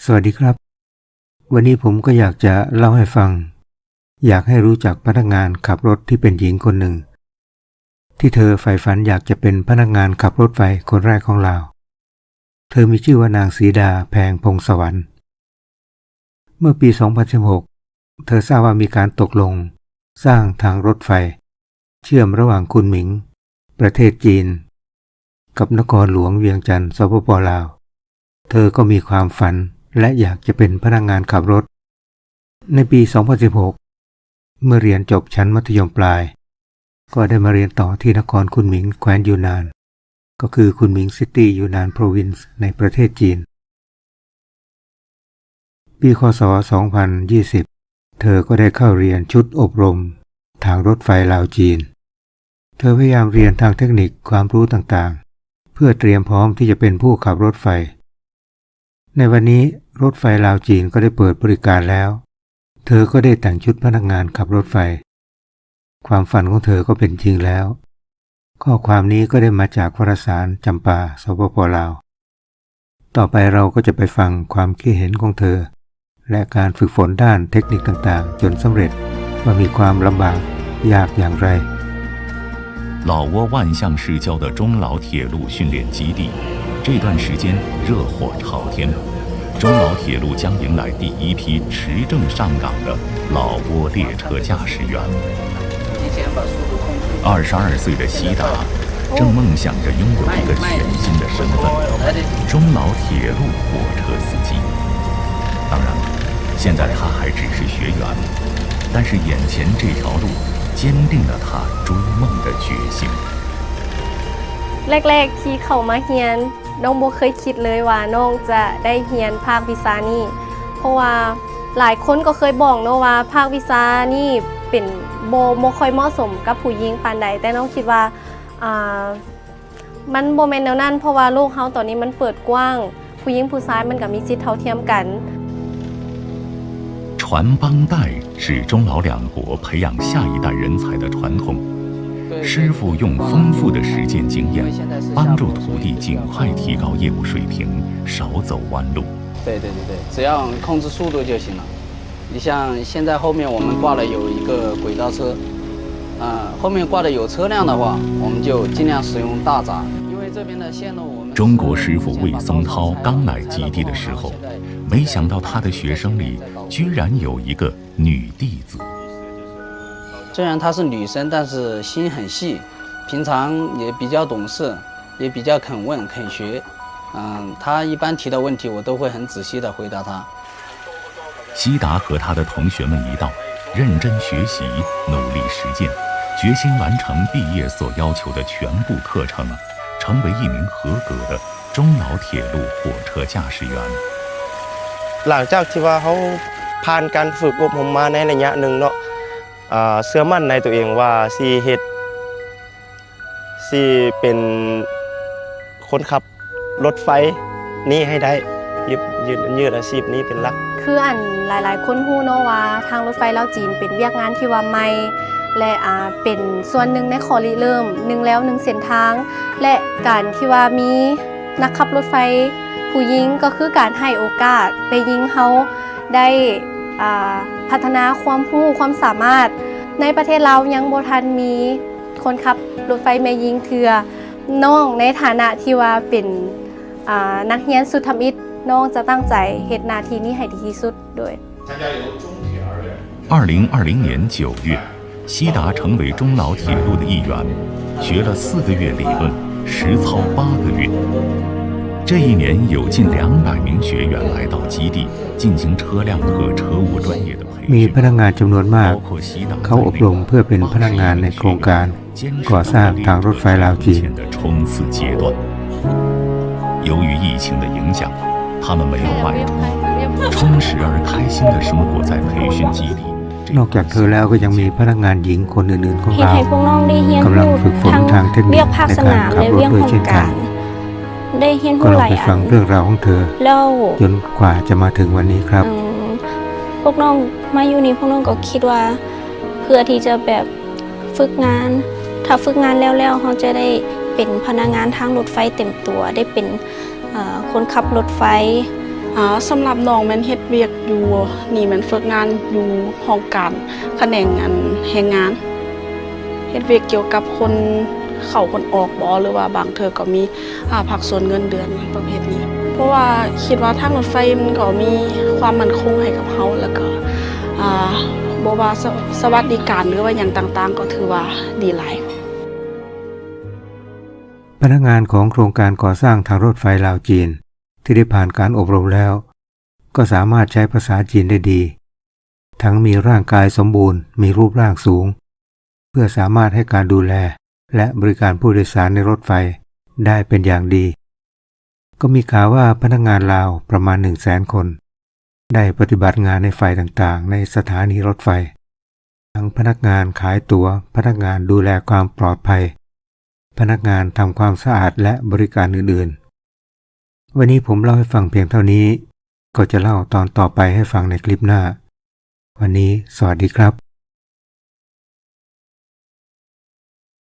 สวัสดีครับวันนี้ผมก็อยากจะเล่าให้ฟังอยากให้รู้จักพนักงานขับรถที่เป็นหญิงคนหนึ่งที่เธอใฝ่ฝันอยากจะเป็นพนักงานขับรถไฟคนแรกของลาวเธอมีชื่อว่านางศรีดาแพงพงศวรรค์เมื่อปี 2016 เธอทราบว่ามีการตกลงสร้างทางรถไฟเชื่อมระหว่างคุนหมิงประเทศจีนกับนครหลวงเวียงจันทร์สปป.ลาวเธอก็มีความฝันและอยากจะเป็นพนักงานขับรถในปี 2016 เมื่อเรียนจบชั้นมัธยมปลายก็ได้มาเรียนต่อที่นครคุนหมิงแคว้นยูนานก็คือคุนหมิงซิตี้ยูนานโพรวินซ์ในประเทศจีนปีคศ 2020 เธอก็ได้เข้าเรียนชุดอบรมทางรถไฟลาวจีนเธอพยายามเรียนทางเทคนิคความรู้ต่างๆเพื่อเตรียมพร้อมที่จะเป็นผู้ขับรถไฟในวันนี้รถไฟลาวจีนก็ได้เปิดบริการแล้วเธอก็ได้แต่งชุดพนักงานขับรถไฟความฝันของเธอก็เป็นจริงแล้วข้อความนี้ก็ได้มาจากวารสารจำปาสปป.ลาวต่อไปเราก็จะไปฟังความคิดเห็นของเธอและการฝึกฝนด้านเทคนิคต่างๆจนสำเร็จว่ามีความลำบากยากอย่างไร老挝万象市郊的中老铁路训练基地这段时间热火朝天中老铁路将迎来第一批持证上岗的老挝列车驾驶员22岁的西达正梦想着拥有一个全新的身份中老铁路火车司机当然现在他还只是学员但是眼前这条路坚定了他追梦的决心แรกๆที่เข้ามาเรียนน้องบ่เคยคิดเลยว่าน้องจะได้เรียนภาควิชานี้เพราะว่าหลายคนก็เคยบอกเนาะว่าภาควิชานี้เป็นบ่ค่อยเหมาะสมกับผู้หญิงปานใดแต่น้องคิดว่ามันบ่แม่นแนวนั้นเพราะว่าโลกเฮาตอนนี้มันเปิดกว้างผู้หญิงผู้ชายมันก็มีสิทธิ์เท่าเทียมกัน传帮带是中老两国培养下一代人才的传统师傅用丰富的实践经验帮助徒弟尽快提高业务水平少走弯路对只要控制速度就行了你像现在后面我们挂了有一个轨道车后面挂的有车辆的话我们就尽量使用大闸因为这边的线路我们中国师傅魏松涛刚来基地的时候没想到他的学生里居然有一个女弟子虽然她是女生但是心很细平常也比较懂事也比较肯问肯学她一般提的问题我都会很仔细的回答她西达和他的同学们一道认真学习努力实践决心完成毕业所要求的全部课程成为一名合格的中老铁路火车驾驶员หลังจากที่ว่าเขาผ่านการฝึกอบรมมาในระยะหนึ่งเนาะเชื่อมั่นในตัวเองว่าสิเป็นคนขับรถไฟนี้ให้ได้ยืดอาชีพนี้เป็นหลักคือหลายๆคนฮู้เนาะว่าทางรถไฟลาวจีนเป็นเวียกงานที่ว่าใหม่และเป็นส่วนหนึ่งในข้อริเริ่ม1แล้ว1เส้นทางและการที่ว่ามีนักขับรถไฟผู้หญิงก็คือการให้โอกาสไปหญิงเฮาได้พัฒนาความรู้ความสามารถในประเทศลาวยังบ่ทันมีคนขับรถไฟแม่หญิงเทื่อน้องในฐานะที่ว่าเป็นนักเรียนสุดทำอิฐน้องจะตั้งใจเฮ็ดหน้าที่นี้ให้ดีที่สุดด้วย2020年9月西达成为中老铁路的一员学了4个月理论实操8个月这一年有近200名学员来到基地进行车辆和车务专业的培训มีพนักงานจำนวนมากเขาอบรมเพื่อเป็นพนักงานในโครงการก่อสร้างทางรถไฟลาวจีน由于疫情的影响他们没有外出充实而开心地生活在培训基地นอกจากเธอแล้วก็ยังมีพนักงานหญิงคนอื่นๆของเรากำลังฝึกฝนทางเทคนิคในการขับรถด้วยเช่นกันก็ลองไปฟังเรื่องราวของเธอจนกว่าจะมาถึงวันนี้ครับพวกน้องมาอยู่นี่พวกน้องก็คิดว่าเพื่อที่จะแบบฝึกงานถ้าฝึกงานแล้วเขาจะได้เป็นพนักงานทางรถไฟเต็มตัวได้เป็นคนขับรถไฟ สำหรับน้องแม่นเฮ็ดเวียกอยู่นี่แม่นฝึกงานอยู่ห้องการแขนงแรงงานเฮ็ดเวียกเกี่ยวกับคนเข้าคนออกบ่หรือว่าบางเทื่อก็มีผักส่วนเงินเดือนประเภทนี้เพราะว่าคิดว่าทางรถไฟมันก็มีความมั่นคงให้กับเฮาแล้วก็บ่ว่าสวัสดิการหรือว่าหยังต่างๆก็ถือว่าดีหลาย พนักงานของโครงการก่อสร้างทางรถไฟลาวจีนที่ได้ผ่านการอบรมแล้วก็สามารถใช้ภาษาจีนได้ดีทั้งมีร่างกายสมบูรณ์มีรูปร่างสูงเพื่อสามารถให้การดูแลและบริการผู้โดยสารในรถไฟได้เป็นอย่างดีก็มีข่าวว่าพนักงานลาวประมาณ 100,000 คนได้ปฏิบัติงานในฝ่ายต่างๆในสถานีรถไฟทั้งพนักงานขายตั๋วพนักงานดูแลความปลอดภัยพนักงานทำความสะอาดและบริการอื่นๆวันนี้ผมเล่าให้ฟังเพียงเท่านี้ก็จะเล่าตอนต่อไปให้ฟังในคลิปหน้าวันนี้สวัสดีครับ